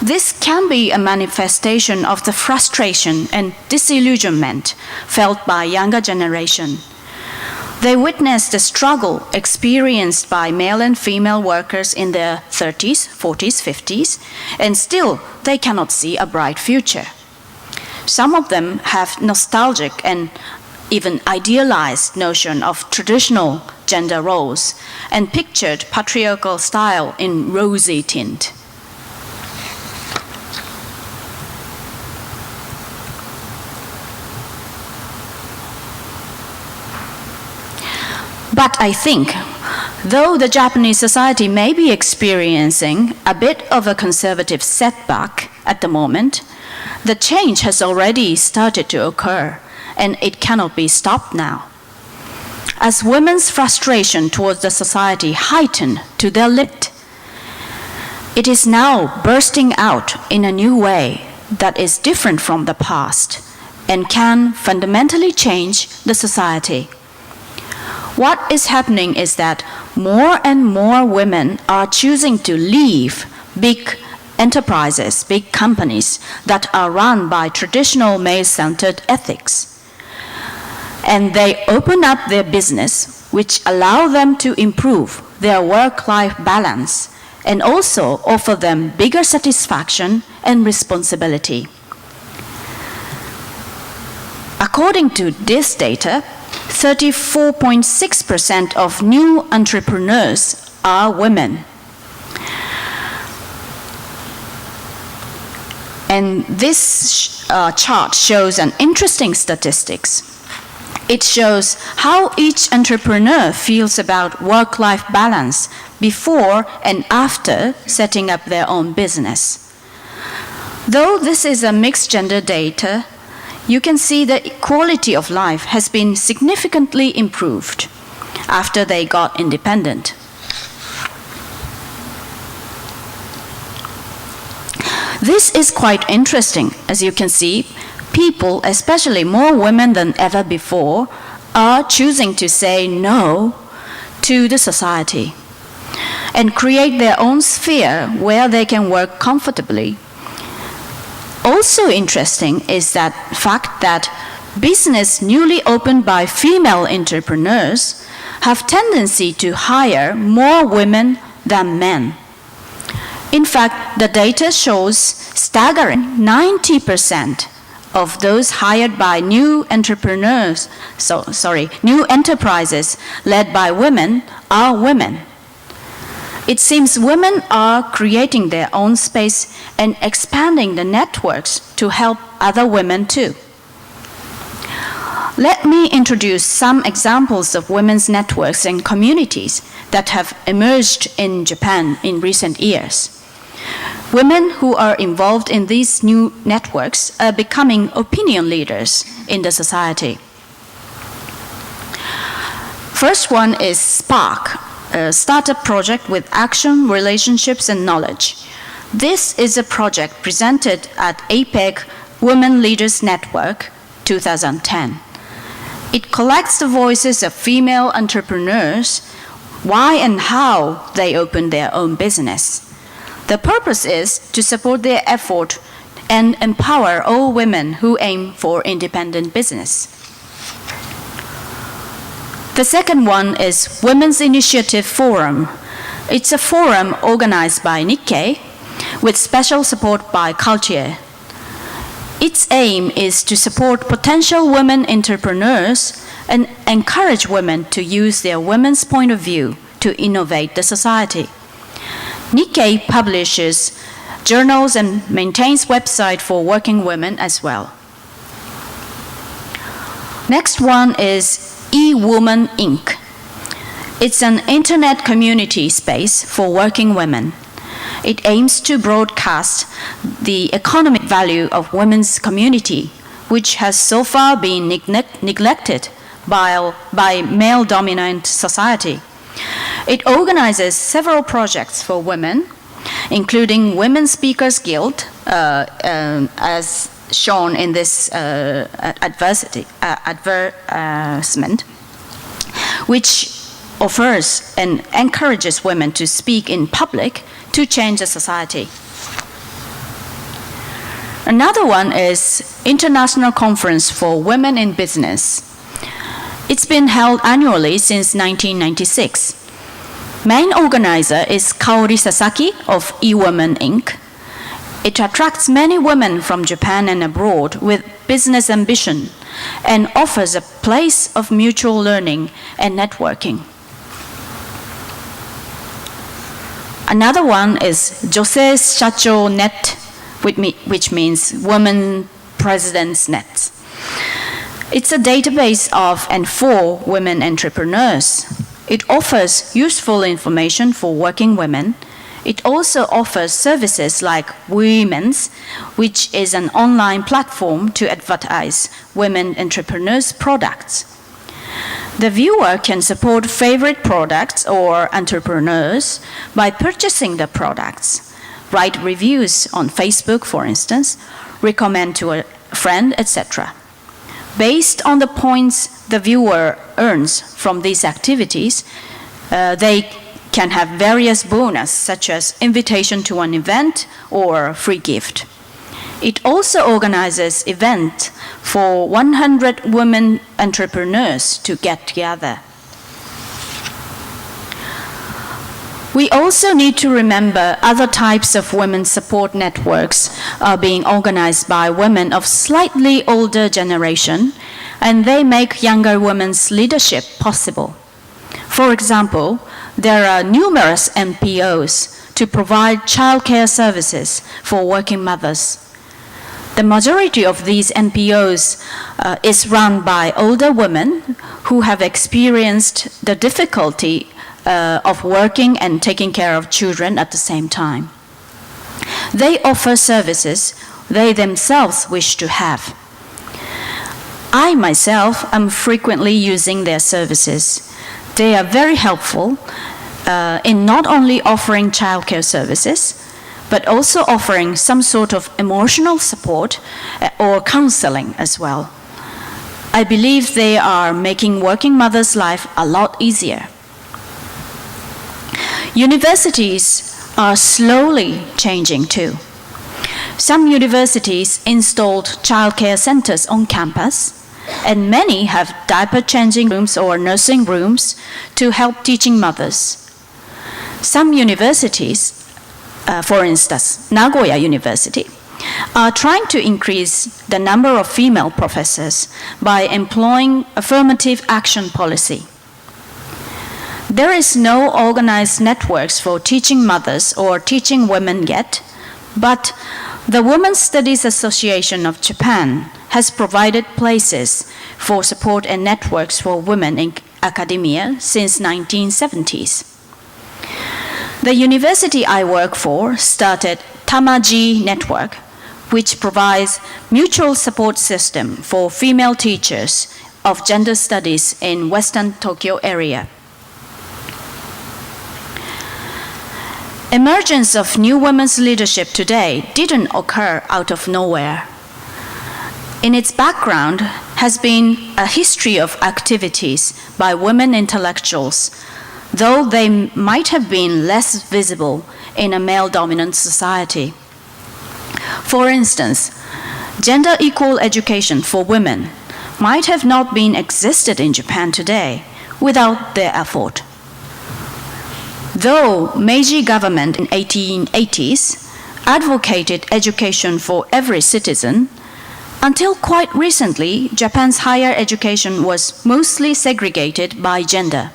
This can be a manifestation of the frustration and disillusionment felt by younger generation. They witness the struggle experienced by male and female workers in their 30s, 40s, 50s, and still they cannot see a bright future. Some of them have nostalgic and even idealized notion of traditional gender roles and pictured patriarchal style in rosy tint. But I think, though the Japanese society may be experiencing a bit of a conservative setback at the moment, the change has already started to occur, and it cannot be stopped now. As women's frustration towards the society heightened to their limit, it is now bursting out in a new way that is different from the past and can fundamentally change the society. What is happening is that more and more women are choosing to leave big enterprises, big companies that are run by traditional male-centered ethics. And they open up their business, which allow them to improve their work-life balance and also offer them bigger satisfaction and responsibility. According to this data, 34.6% of new entrepreneurs are women. And this chart shows an interesting statistics. It shows how each entrepreneur feels about work-life balance before and after setting up their own business. Though this is a mixed gender data, you can see the quality of life has been significantly improved after they got independent. This is quite interesting. As you can see, people, especially more women than ever before, are choosing to say no to the society and create their own sphere where they can work comfortably. Also interesting is that fact that business newly opened by female entrepreneurs have tendency to hire more women than men. In fact, the data shows staggering 90% of those hired by new enterprises led by women are women. It seems women are creating their own space and expanding the networks to help other women too. Let me introduce some examples of women's networks and communities that have emerged in Japan in recent years. Women who are involved in these new networks are becoming opinion leaders in the society. First one is Spark, a startup project with action, relationships, and knowledge. This is a project presented at APEC Women Leaders Network 2010. It collects the voices of female entrepreneurs, why and how they open their own business. The purpose is to support their effort and empower all women who aim for independent business. The second one is Women's Initiative Forum. It's a forum organized by Nikkei with special support by Culture. Its aim is to support potential women entrepreneurs and encourage women to use their women's point of view to innovate the society. Nikkei publishes journals and maintains website for working women as well. Next one is EWoman Inc. It's an internet community space for working women. It aims to broadcast the economic value of women's community, which has so far been neglected by male-dominant society. It organizes several projects for women, including Women Speakers Guild, as shown in this advertisement, which offers and encourages women to speak in public to change the society. Another one is International Conference for Women in Business. It's been held annually since 1996. Main organizer is Kaori Sasaki of EWoman Inc. It attracts many women from Japan and abroad with business ambition and offers a place of mutual learning and networking. Another one is Josei Shacho Net, which means Women Presidents Net. It's a database of and for women entrepreneurs. It offers useful information for working women. It also offers services like EWoman, which is an online platform to advertise women entrepreneurs' products. The viewer can support favorite products or entrepreneurs by purchasing the products, write reviews on Facebook, for instance, recommend to a friend, etc. Based on the points the viewer earns from these activities, they can have various bonuses, such as invitation to an event or free gift. It also organizes events for 100 women entrepreneurs to get together. We also need to remember other types of women's support networks are being organized by women of slightly older generation, and they make younger women's leadership possible. For example, there are numerous NPOs to provide childcare services for working mothers. The majority of these NPOs is run by older women who have experienced the difficulty of working and taking care of children at the same time. They offer services they themselves wish to have. I myself am frequently using their services. They are very helpful in not only offering childcare services, but also offering some sort of emotional support or counseling as well. I believe they are making working mothers' life a lot easier. Universities are slowly changing too. Some universities installed childcare centers on campus, and many have diaper changing rooms or nursing rooms to help teaching mothers. Some universities, for instance, Nagoya University, are trying to increase the number of female professors by employing affirmative action policy. There is no organized networks for teaching mothers or teaching women yet, but the Women's Studies Association of Japan has provided places for support and networks for women in academia since 1970s. The university I work for started Tamaji Network, which provides mutual support system for female teachers of gender studies in Western Tokyo area. Emergence of new women's leadership today didn't occur out of nowhere. In its background has been a history of activities by women intellectuals, though they might have been less visible in a male-dominant society. For instance, gender equal education for women might have not been existed in Japan today without their effort. Though Meiji government in 1880s advocated education for every citizen, until quite recently, Japan's higher education was mostly segregated by gender.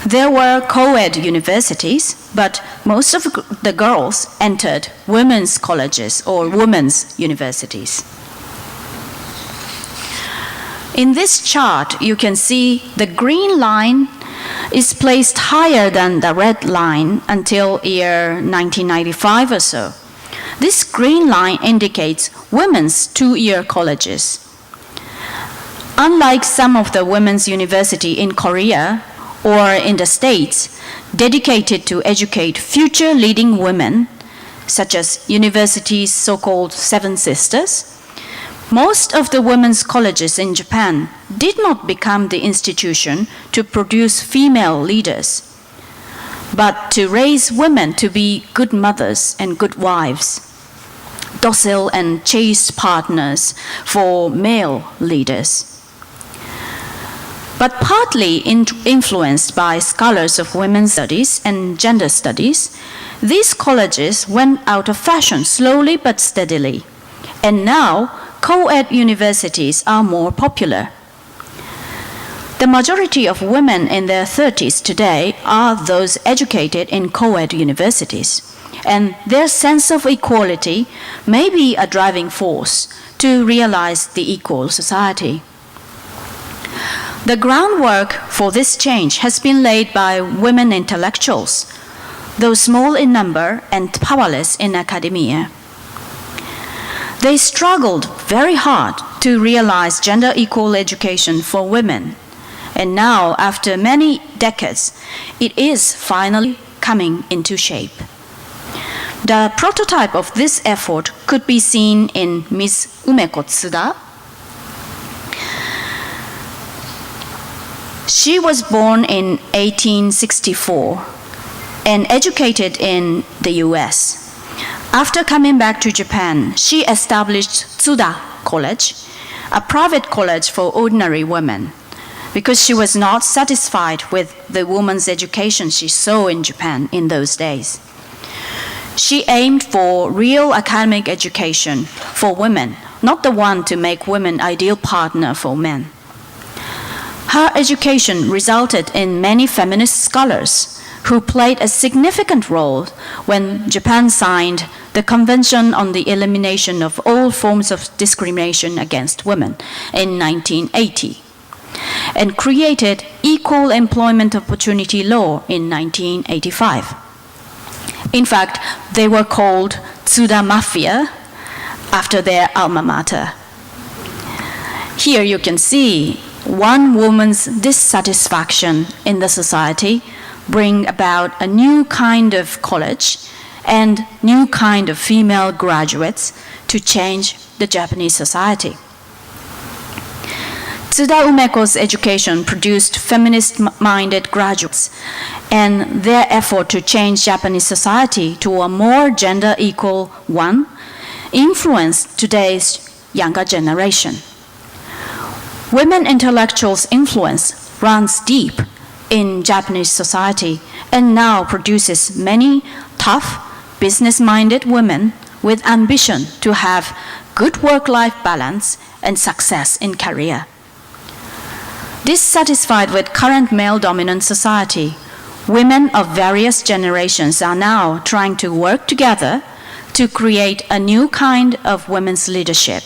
There were co-ed universities, but most of the girls entered women's colleges or women's universities. In this chart, you can see the green line is placed higher than the red line until year 1995 or so. This green line indicates women's two-year colleges. Unlike some of the women's universities in Korea or in the States dedicated to educate future leading women, such as universities so-called Seven Sisters, most of the women's colleges in Japan did not become the institution to produce female leaders, but to raise women to be good mothers and good wives. docile and chaste partners for male leaders. But partly influenced by scholars of women's studies and gender studies, these colleges went out of fashion slowly but steadily, and now co-ed universities are more popular. The majority of women in their 30s today are those educated in co-ed universities, and their sense of equality may be a driving force to realize the equal society. The groundwork for this change has been laid by women intellectuals, though small in number and powerless in academia. They struggled very hard to realize gender equal education for women, and now, after many decades, it is finally coming into shape. The prototype of this effort could be seen in Ms. Umeko Tsuda. She was born in 1864 and educated in the US. After coming back to Japan, she established Tsuda College, a private college for ordinary women, because she was not satisfied with the woman's education she saw in Japan in those days. She aimed for real academic education for women, not the one to make women ideal partner for men. Her education resulted in many feminist scholars who played a significant role when Japan signed the Convention on the Elimination of All Forms of Discrimination Against Women in 1980 and created Equal Employment Opportunity Law in 1985. In fact, they were called Tsuda Mafia after their alma mater. Here you can see one woman's dissatisfaction in the society bring about a new kind of college and new kind of female graduates to change the Japanese society. Tsuda Umeko's education produced feminist-minded graduates, and their effort to change Japanese society to a more gender-equal one influenced today's younger generation. Women intellectuals' influence runs deep in Japanese society and now produces many tough, business-minded women with ambition to have good work-life balance and success in career. Dissatisfied with current male-dominant society, women of various generations are now trying to work together to create a new kind of women's leadership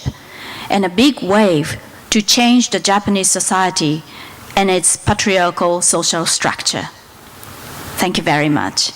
and a big wave to change the Japanese society and its patriarchal social structure. Thank you very much.